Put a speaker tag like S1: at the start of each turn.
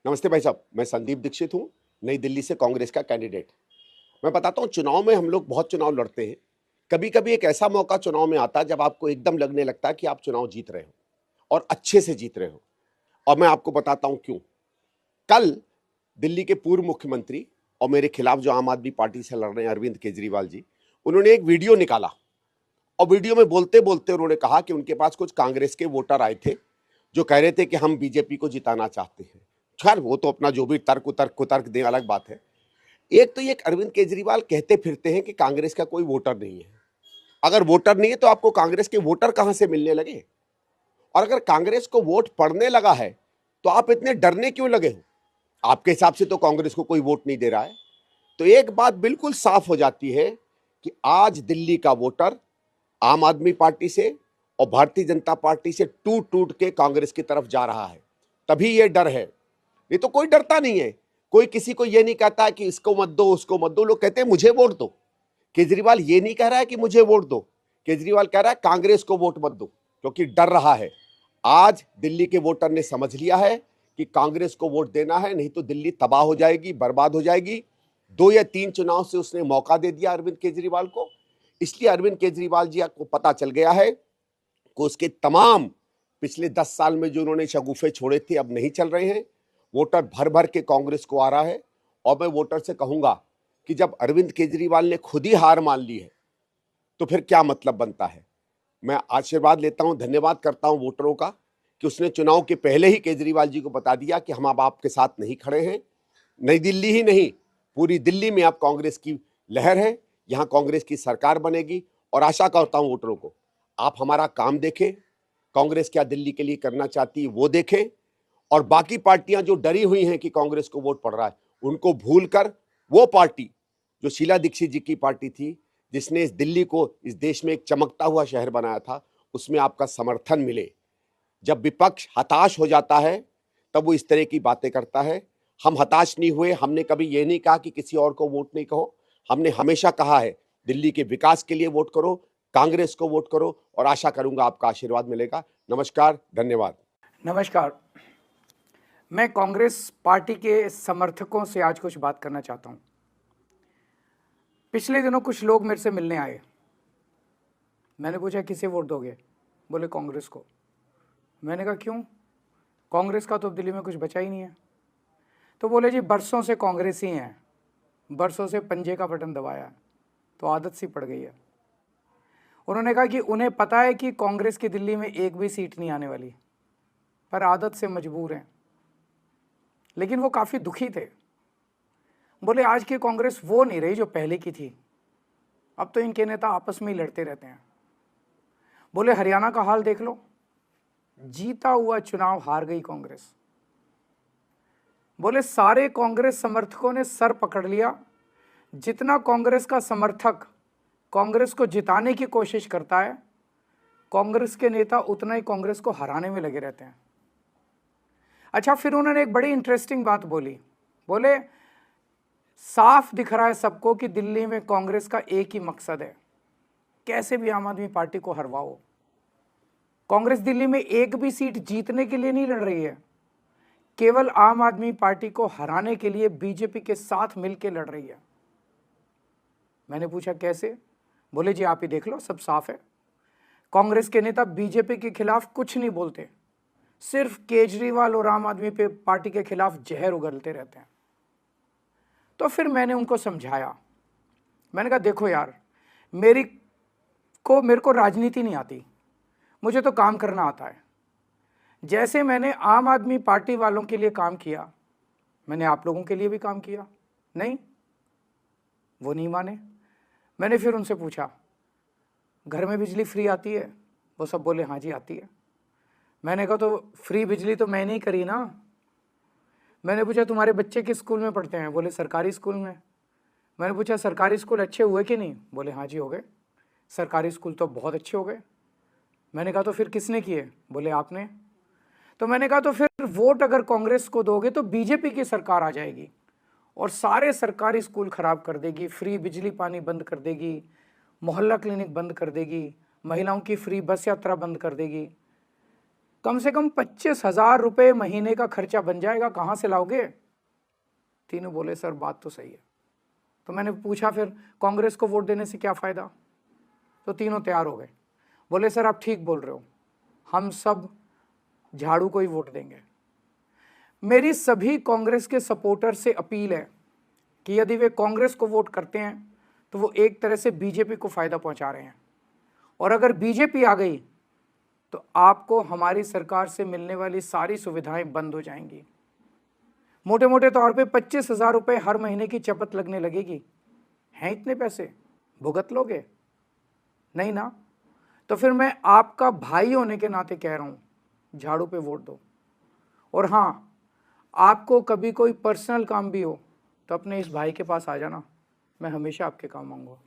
S1: नमस्ते भाई साहब, मैं संदीप दीक्षित हूँ, नई दिल्ली से कांग्रेस का कैंडिडेट। मैं बताता हूँ, चुनाव में हम लोग बहुत चुनाव लड़ते हैं। कभी-कभी एक ऐसा मौका चुनाव में आता है जब आपको एकदम लगने लगता है कि आप चुनाव जीत रहे हो और अच्छे से जीत रहे हो। और मैं आपको बताता हूँ क्यों। कल दिल्ली के पूर्व मुख्यमंत्री और मेरे खिलाफ जो आम आदमी पार्टी से लड़ रहे हैं अरविंद केजरीवाल जी, उन्होंने एक वीडियो निकाला और वीडियो में बोलते-बोलते उन्होंने कहा कि उनके पास कुछ कांग्रेस के वोटर आए थे, जो कह रहे थे कि हम बीजेपी को जिताना चाहते हैं। खैर, वो तो अपना जो भी कुतर्क दें, अलग बात है। एक तो ये अरविंद केजरीवाल कहते फिरते हैं कि कांग्रेस का कोई वोटर नहीं है। अगर वोटर नहीं है तो आपको कांग्रेस के वोटर कहां से मिलने लगे? और अगर कांग्रेस को वोट पड़ने लगा है तो आप इतने डरने क्यों लगे हो? आपके हिसाब से तो कांग्रेस को कोई वोट नहीं दे रहा है। तो एक बात बिल्कुल साफ हो जाती है कि आज दिल्ली का वोटर आम आदमी पार्टी से और भारतीय जनता पार्टी से टूट टूट के कांग्रेस की तरफ जा रहा है। तभी ये डर है, नहीं तो कोई डरता नहीं है। कोई किसी को ये नहीं कहता कि इसको मत दो, उसको मत दो। लोग कहते हैं मुझे वोट दो। केजरीवाल ये नहीं कह रहा है कि मुझे वोट दो, केजरीवाल कह रहा है कांग्रेस को वोट मत दो, क्योंकि डर रहा है। आज दिल्ली के वोटर ने समझ लिया है कि कांग्रेस को वोट देना है, नहीं तो दिल्ली तबाह हो जाएगी, बर्बाद हो जाएगी। 2 या 3 चुनाव से उसने मौका दे दिया अरविंद केजरीवाल को। इसलिए अरविंद केजरीवाल जी को पता चल गया है कि उसके तमाम पिछले 10 साल में जो उन्होंने शगुफे छोड़े थे अब नहीं चल रहे हैं। वोटर भर भर के कांग्रेस को आ रहा है। और मैं वोटर से कहूंगा कि जब अरविंद केजरीवाल ने खुद ही हार मान ली है तो फिर क्या मतलब बनता है। मैं आशीर्वाद लेता हूं, धन्यवाद करता हूं वोटरों का कि उसने चुनाव के पहले ही केजरीवाल जी को बता दिया कि हम अब आपके साथ नहीं खड़े हैं। नई दिल्ली ही नहीं, पूरी दिल्ली में अब कांग्रेस की लहर है। यहां कांग्रेस की सरकार बनेगी और आशा करता हूं वोटरों को, आप हमारा काम देखें, कांग्रेस क्या दिल्ली के लिए करना चाहती है वो देखें। और बाकी पार्टियां जो डरी हुई हैं कि कांग्रेस को वोट पड़ रहा है, उनको भूलकर वो पार्टी जो शीला दीक्षित जी की पार्टी थी, जिसने इस दिल्ली को इस देश में एक चमकता हुआ शहर बनाया था, उसमें आपका समर्थन मिले। जब विपक्ष हताश हो जाता है तब वो इस तरह की बातें करता है। हम हताश नहीं हुए। हमने कभी ये नहीं कहा कि किसी और को वोट नहीं कहो। हमने हमेशा कहा है दिल्ली के विकास के लिए वोट करो, कांग्रेस को वोट करो, और आशा करूंगा आपका आशीर्वाद मिलेगा। नमस्कार, धन्यवाद।
S2: नमस्कार। मैं कांग्रेस पार्टी के समर्थकों से आज कुछ बात करना चाहता हूं। पिछले दिनों कुछ लोग मेरे से मिलने आए। मैंने पूछा किसे वोट दोगे? बोले कांग्रेस को। मैंने कहा क्यों? कांग्रेस का तो दिल्ली में कुछ बचा ही नहीं है। तो बोले जी बरसों से कांग्रेस ही हैं, बरसों से पंजे का बटन दबाया तो आदत सी पड़ गई है। उन्होंने कहा कि उन्हें पता है कि कांग्रेस की दिल्ली में एक भी सीट नहीं आने वाली, पर आदत से मजबूर हैं। लेकिन वो काफ़ी दुखी थे। बोले आज की कांग्रेस वो नहीं रही जो पहले की थी। अब तो इनके नेता आपस में ही लड़ते रहते हैं। बोले हरियाणा का हाल देख लो, जीता हुआ चुनाव हार गई कांग्रेस। बोले सारे कांग्रेस समर्थकों ने सर पकड़ लिया। जितना कांग्रेस का समर्थक कांग्रेस को जिताने की कोशिश करता है, कांग्रेस के नेता उतना ही कांग्रेस को हराने में लगे रहते हैं। अच्छा, फिर उन्होंने एक बड़ी इंटरेस्टिंग बात बोली। बोले साफ दिख रहा है सबको कि दिल्ली में कांग्रेस का एक ही मकसद है, कैसे भी आम आदमी पार्टी को हरवाओ। कांग्रेस दिल्ली में एक भी सीट जीतने के लिए नहीं लड़ रही है, केवल आम आदमी पार्टी को हराने के लिए बीजेपी के साथ मिलकर लड़ रही है। मैंने पूछा कैसे? बोले जी आप ही देख लो, सब साफ है। कांग्रेस के नेता बीजेपी के खिलाफ कुछ नहीं बोलते, सिर्फ केजरीवाल और आम आदमी पार्टी के खिलाफ जहर उगलते रहते हैं। तो फिर मैंने उनको समझाया। मैंने कहा देखो यार, मेरे को राजनीति नहीं आती, मुझे तो काम करना आता है। जैसे मैंने आम आदमी पार्टी वालों के लिए काम किया, मैंने आप लोगों के लिए भी काम किया। नहीं, वो नहीं माने। मैंने फिर उनसे पूछा घर में बिजली फ्री आती है? वो सब बोले हाँ जी आती है। मैंने कहा तो फ्री बिजली तो मैंने ही करी ना। मैंने पूछा तुम्हारे बच्चे किस स्कूल में पढ़ते हैं? बोले सरकारी स्कूल में। मैंने पूछा सरकारी स्कूल अच्छे हुए कि नहीं? बोले हाँ जी हो गए, सरकारी स्कूल तो बहुत अच्छे हो गए। मैंने कहा तो फिर किसने किए? बोले आपने। तो मैंने कहा तो फिर वोट अगर कांग्रेस को दोगे तो बीजेपी की सरकार आ जाएगी और सारे सरकारी स्कूल खराब कर देगी, फ्री बिजली पानी बंद कर देगी, मोहल्ला क्लिनिक बंद कर देगी, महिलाओं की फ्री बस यात्रा बंद कर देगी। कम से कम 25,000 रुपये महीने का खर्चा बन जाएगा, कहाँ से लाओगे? तीनों बोले सर बात तो सही है। तो मैंने पूछा फिर कांग्रेस को वोट देने से क्या फ़ायदा? तो तीनों तैयार हो गए, बोले सर आप ठीक बोल रहे हो, हम सब झाड़ू को ही वोट देंगे। मेरी सभी कांग्रेस के सपोर्टर से अपील है कि यदि वे कांग्रेस को वोट करते हैं तो वो एक तरह से बीजेपी को फ़ायदा पहुंचा रहे हैं, और अगर बीजेपी आ गई तो आपको हमारी सरकार से मिलने वाली सारी सुविधाएं बंद हो जाएंगी। मोटे मोटे तौर पे 25,000 रुपये हर महीने की चपत लगने लगेगी। हैं इतने पैसे, भुगत लोगे? नहीं ना। तो फिर मैं आपका भाई होने के नाते कह रहा हूँ, झाड़ू पे वोट दो। और हाँ, आपको कभी कोई पर्सनल काम भी हो तो अपने इस भाई के पास आ जाना, मैं हमेशा आपके काम आऊँगा।